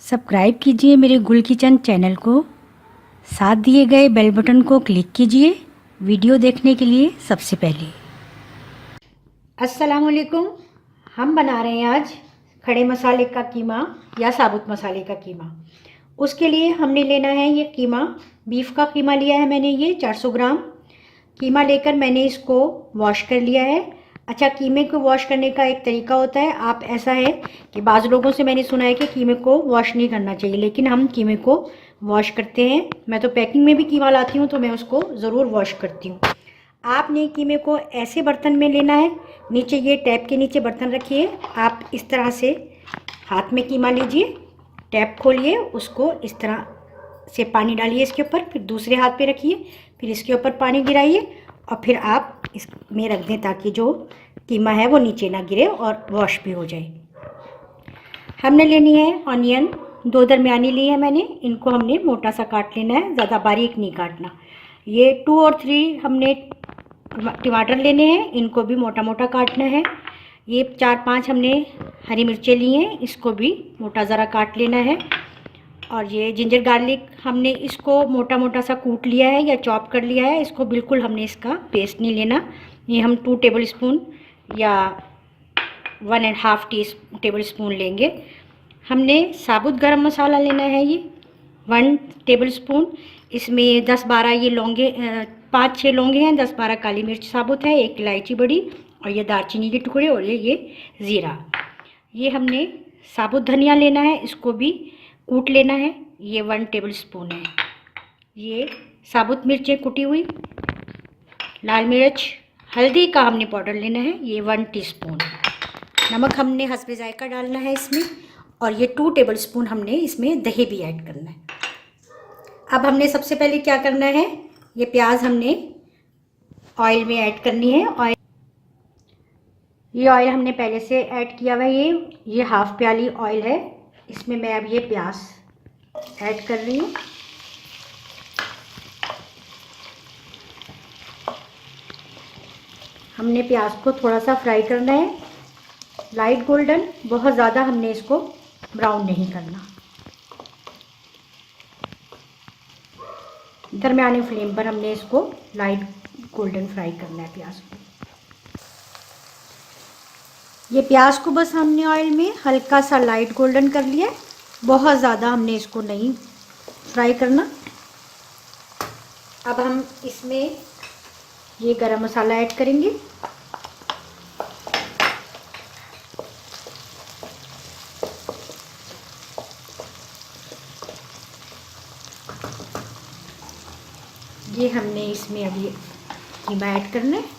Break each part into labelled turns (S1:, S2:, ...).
S1: Subscribe कीजिए मेरे गुल किचन चैनल को। साथ दिए गए बेल बटन को क्लिक कीजिए वीडियो देखने के लिए सबसे पहले। अस्सलाम वालेकुम। हम बना रहे हैं आज खड़े मसाले का कीमा या साबुत मसाले का कीमा। उसके लिए हमने लेना है ये कीमा, बीफ का कीमा लिया है मैंने, ये 400 ग्राम कीमा लेकर मैंने इसको वॉश कर लिया है। अच्छा, कीमे को वॉश करने का एक तरीका होता है। आप ऐसा है कि बाज़ लोगों से मैंने सुना है कि कीमे को वॉश नहीं करना चाहिए, लेकिन हम कीमे को वॉश करते हैं। मैं तो पैकिंग में भी कीमा लाती हूँ तो मैं उसको ज़रूर वॉश करती हूँ। आपने कीमे को ऐसे बर्तन में लेना है, नीचे ये टैप के नीचे बर्तन रखिए। आप इस तरह से हाथ में कीमा लीजिए, टैप खोलिए, उसको इस तरह से पानी डालिए इसके ऊपर, फिर दूसरे हाथ पे रखिए, फिर इसके ऊपर पानी गिराइए और फिर आप इसमें रख दें ताकि जो कीमा है वो नीचे ना गिरे और वॉश भी हो जाए। हमने लेनी है ऑनियन, 2 दरमियानी ली है मैंने। इनको हमने मोटा सा काट लेना है, ज़्यादा बारीक नहीं काटना। ये 2 और 3 हमने टमाटर लेने हैं, इनको भी मोटा मोटा काटना है। ये 4-5 हमने हरी मिर्चें ली हैं, इसको भी मोटा ज़रा काट लेना है। और ये जिंजर गार्लिक हमने इसको मोटा मोटा सा कूट लिया है या चॉप कर लिया है। इसको बिल्कुल हमने इसका पेस्ट नहीं लेना। ये हम 2 टेबल स्पून या 1.5 टेबल स्पून लेंगे। हमने साबुत गरम मसाला लेना है, ये 1 टेबल स्पून। इसमें 10-12 ये लौंगे, 5-6 लौंगे हैं, 10-12 काली मिर्च साबुत है, 1 इलायची बड़ी, और ये दालचीनी के टुकड़े, और ये ज़ीरा। ये हमने साबुत धनिया लेना है, इसको भी कूट लेना है, ये 1 टेबल स्पून है। ये साबुत मिर्चें कुटी हुई, लाल मिर्च, हल्दी का हमने पाउडर लेना है, ये 1 टीस्पून। नमक हमने हस्बे जायका डालना है इसमें, और ये 2 टेबल स्पून हमने इसमें दही भी ऐड करना है। अब हमने सबसे पहले क्या करना है, ये प्याज हमने ऑयल में ऐड करनी है। ये ऑयल हमने पहले से ऐड किया हुआ है, ये हाफ प्याली ऑयल है। इसमें मैं अब ये प्याज ऐड कर रही हूँ। हमने प्याज को थोड़ा सा फ्राई करना है, लाइट गोल्डन, बहुत ज़्यादा हमने इसको ब्राउन नहीं करना। दरमियानी फ्लेम पर हमने इसको लाइट गोल्डन फ्राई करना है प्याज को। ये प्याज को बस हमने ऑयल में हल्का सा लाइट गोल्डन कर लिया है, बहुत ज़्यादा हमने इसको नहीं फ्राई करना। अब हम इसमें ये गरम मसाला ऐड करेंगे। ये हमने इसमें अब ये कीमा ऐड करना है।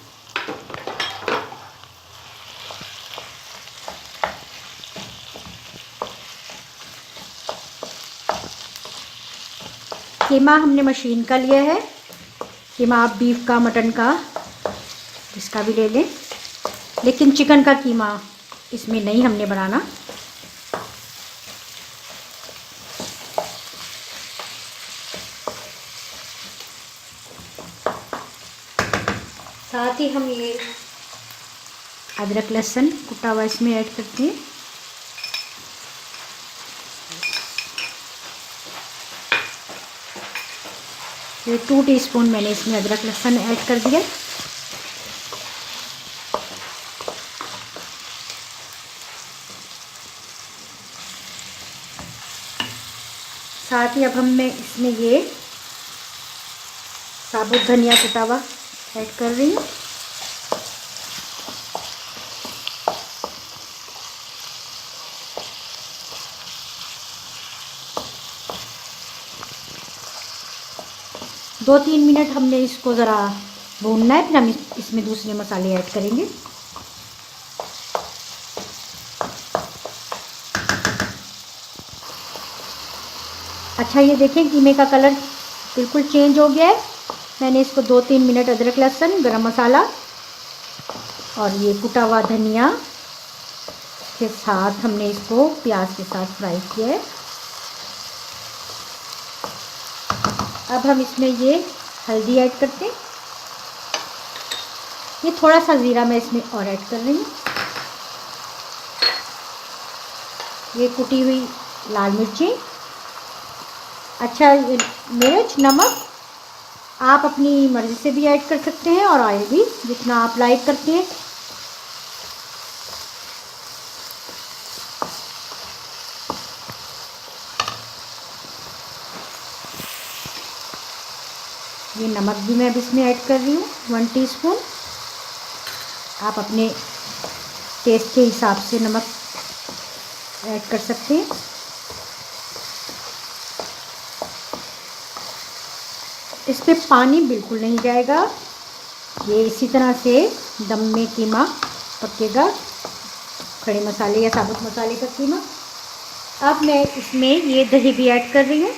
S1: कीमा हमने मशीन का लिया है। कीमा आप बीफ का, मटन का, इसका भी ले लें, लेकिन चिकन का कीमा इसमें नहीं हमने बनाना। साथ ही हम ये अदरक लहसुन कुटा हुआ इसमें ऐड करते हैं। ये 2 टीस्पून मैंने इसमें अदरक लहसुन ऐड कर दिया। साथ ही अब मैं इसमें ये साबुत धनिया कुटा हुआ ऐड कर रही हूँ। दो 3 मिनट हमने इसको ज़रा भूनना है, फिर हम इसमें दूसरे मसाले ऐड करेंगे। अच्छा, ये देखें कीमे का कलर बिल्कुल चेंज हो गया है। मैंने इसको 2-3 मिनट अदरक लहसुन, गरम मसाला और ये कुटा हुआ धनिया के साथ हमने इसको प्याज के साथ फ्राई किया है। अब हम इसमें ये हल्दी ऐड करते हैं। ये थोड़ा सा ज़ीरा मैं इसमें और ऐड कर रही हूँ। ये कुटी हुई लाल मिर्ची, अच्छा मिर्च, नमक आप अपनी मर्ज़ी से भी ऐड कर सकते हैं और ऑयल भी जितना आप लाइक करते हैं। ये नमक भी मैं अब इसमें ऐड कर रही हूँ 1 टीस्पून। आप अपने टेस्ट के हिसाब से नमक ऐड कर सकते हैं। इस पे पानी बिल्कुल नहीं जाएगा, ये इसी तरह से दम में कीमा पकेगा, खड़े मसाले या साबुत मसाले का कीमा। अब मैं इसमें ये दही भी ऐड कर रही हूँ।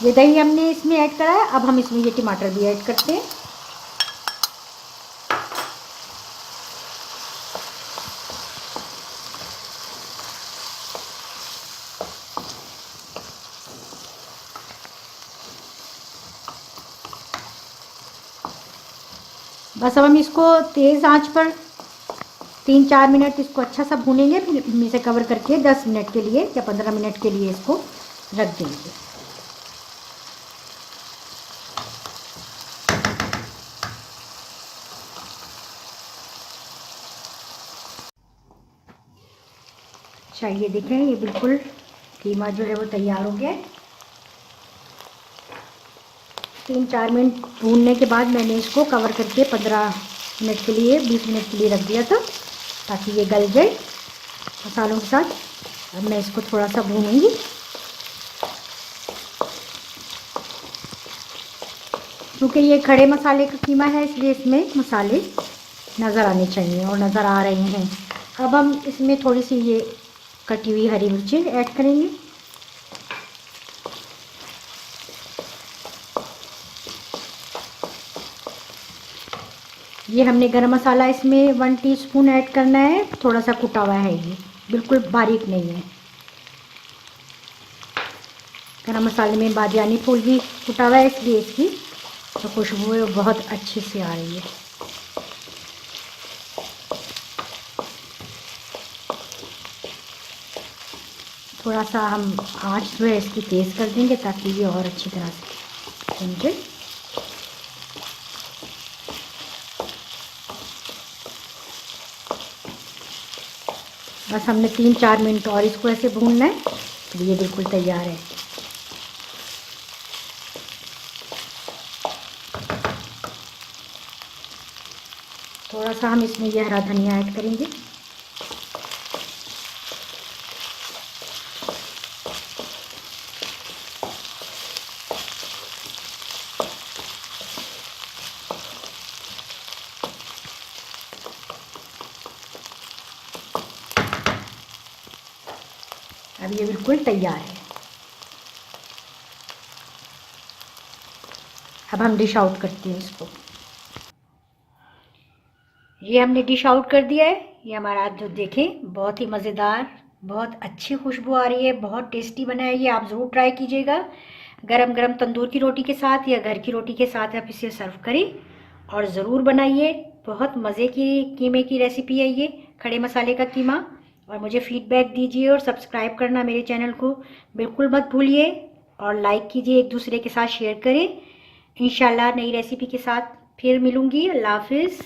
S1: ये दही हमने इसमें ऐड करा है। अब हम इसमें ये टमाटर भी ऐड करते हैं। बस अब हम इसको तेज़ आंच पर 3-4 मिनट इसको अच्छा सा भूनेंगे, फिर इसे कवर करके 10 मिनट के लिए या 15 मिनट के लिए इसको रख देंगे। अच्छा ये देखें, ये बिल्कुल कीमा जो है वो तैयार हो गया है। 3-4 मिनट भूनने के बाद मैंने इसको कवर करके 15 मिनट के लिए 20 मिनट के लिए रख दिया था ताकि ये गल जाए मसालों के साथ। अब मैं इसको थोड़ा सा भूनूंगी। क्योंकि ये खड़े मसाले का कीमा है इसलिए इसमें मसाले नज़र आने चाहिए और नज़र आ रहे हैं। अब हम इसमें थोड़ी सी ये कटी हुई हरी मिर्ची ऐड करेंगे। ये हमने गरम मसाला इसमें 1 टीस्पून ऐड करना है, थोड़ा सा कुटा हुआ है, ये बिल्कुल बारीक नहीं है। गरम मसाले में बादियानी फूल भी कुटा हुआ है इसलिए इसकी तो खुशबू बहुत अच्छी से आ रही है। थोड़ा सा हम आँच जो है इसकी तेज़ कर देंगे ताकि ये और अच्छी तरह से भून जाए। बस हमने 3-4 मिनट और इसको ऐसे भूनना है, तो ये बिल्कुल तैयार है। थोड़ा सा हम इसमें ये हरा धनिया ऐड करेंगे। अब ये बिल्कुल तैयार है। अब हम डिश आउट करते हैं इसको। ये हमने डिश आउट कर दिया है। ये हमारा जो देखें बहुत ही मज़ेदार, बहुत अच्छी खुशबू आ रही है, बहुत टेस्टी बना है। ये आप ज़रूर ट्राई कीजिएगा। गरम गरम तंदूर की रोटी के साथ या घर की रोटी के साथ आप इसे सर्व करें और ज़रूर बनाइए। बहुत मज़े की कीमे की रेसिपी है ये, खड़े मसाले का कीमा। और मुझे फ़ीडबैक दीजिए और सब्सक्राइब करना मेरे चैनल को बिल्कुल मत भूलिए और लाइक कीजिए, एक दूसरे के साथ शेयर करें। इंशाल्लाह नई रेसिपी के साथ फिर मिलूँगी। अल्लाह हाफ़िज़।